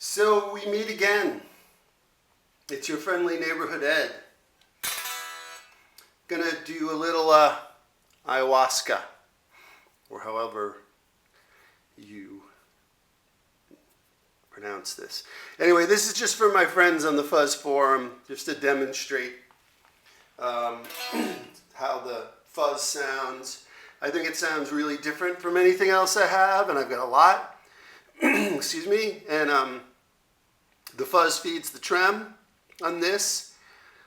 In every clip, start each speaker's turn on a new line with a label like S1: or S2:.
S1: So we meet again. It's your friendly neighborhood Ed. Gonna do a little ayahuasca, or however you pronounce this. Anyway, this is just for my friends on the Fuzz Forum, just to demonstrate how the fuzz sounds. I think it sounds really different from anything else I have, and I've got a lot. Excuse me. And the fuzz feeds the trem on this.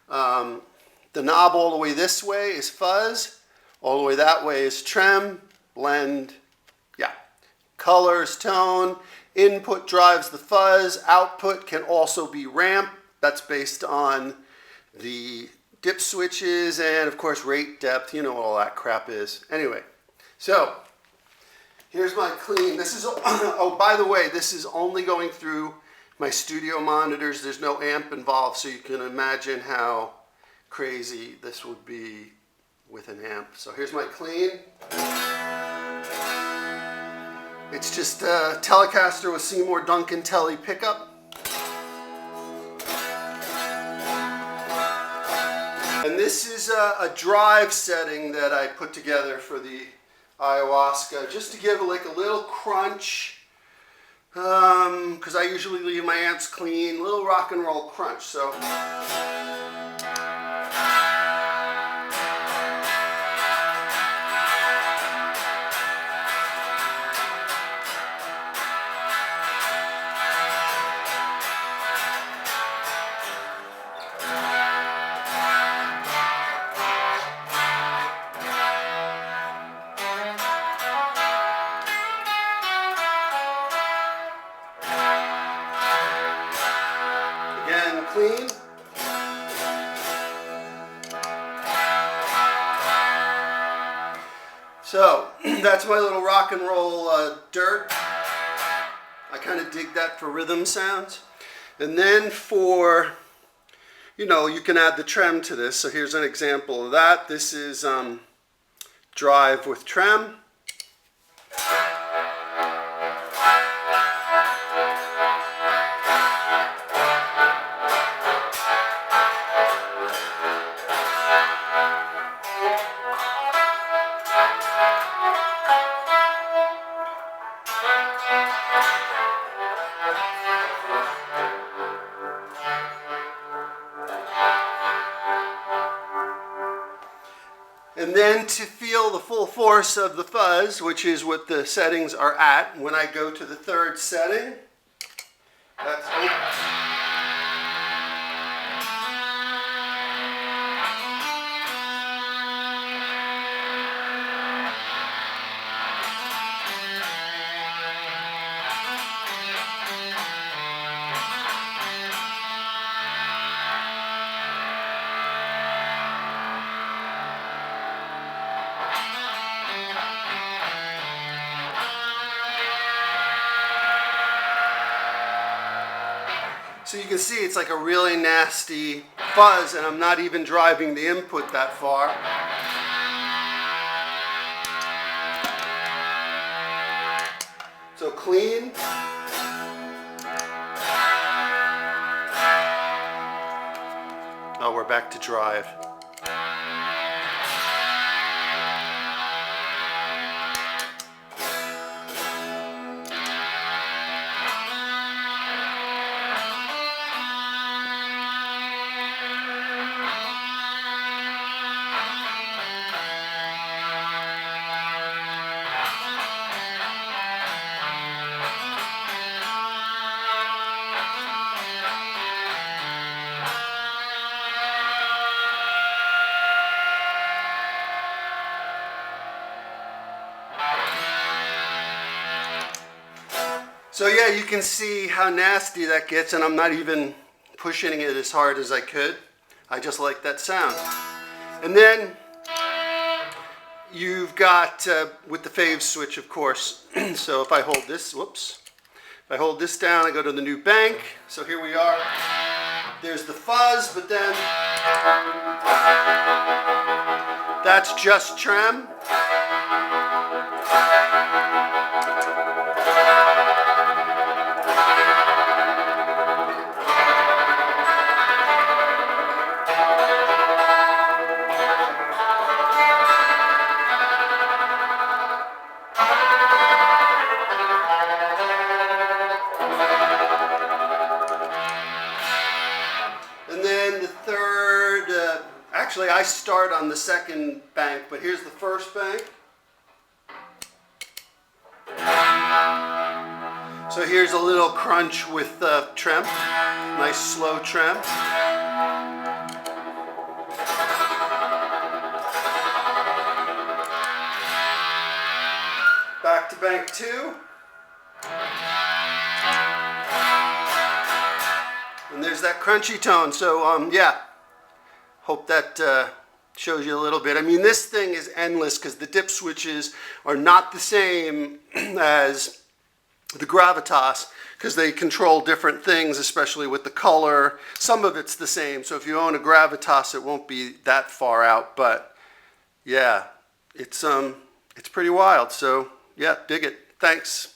S1: The knob all the way this way is fuzz. All the way that way is trem, blend, yeah. Colors, tone, input drives the fuzz. Output can also be ramp. That's based on the dip switches and, of course, rate, depth. You know what all that crap is. Anyway, so here's my clean. This is, oh, by the way, this is only going through my studio monitors. There's no amp involved, so you can imagine how crazy this would be with an amp. So here's my clean. It's just a Telecaster with Seymour Duncan Telly pickup. And this is a drive setting that I put together for the ayahuasca, just to give like a little crunch, because I usually leave my amps clean, little rock and roll crunch. So again, clean. So that's my little rock and roll dirt. I kind of dig that for rhythm sounds. And then for, you know, you can add the trem to this. So here's an example of that. This is drive with trem. And then to feel the full force of the fuzz, which is what the settings are at, when I go to the third setting, that's open. So you can see it's like a really nasty fuzz, and I'm not even driving the input that far. So clean. Oh, we're back to drive. So yeah, you can see how nasty that gets, and I'm not even pushing it as hard as I could. I just like that sound. And then you've got, with the fave switch, of course. So if I hold this, whoops. If I hold this down, I go to the new bank. So here we are. There's the fuzz, but then that's just trem. Actually, I start on the second bank, but here's the first bank. So here's a little crunch with trem, nice slow trem. Back to bank 2. And there's that crunchy tone. So yeah, hope that shows you a little bit. I mean, this thing is endless because the dip switches are not the same as the gravitas because they control different things, especially with the color. Some of it's the same. So if you own a gravitas, it won't be that far out. But yeah, it's pretty wild. So yeah, dig it. Thanks.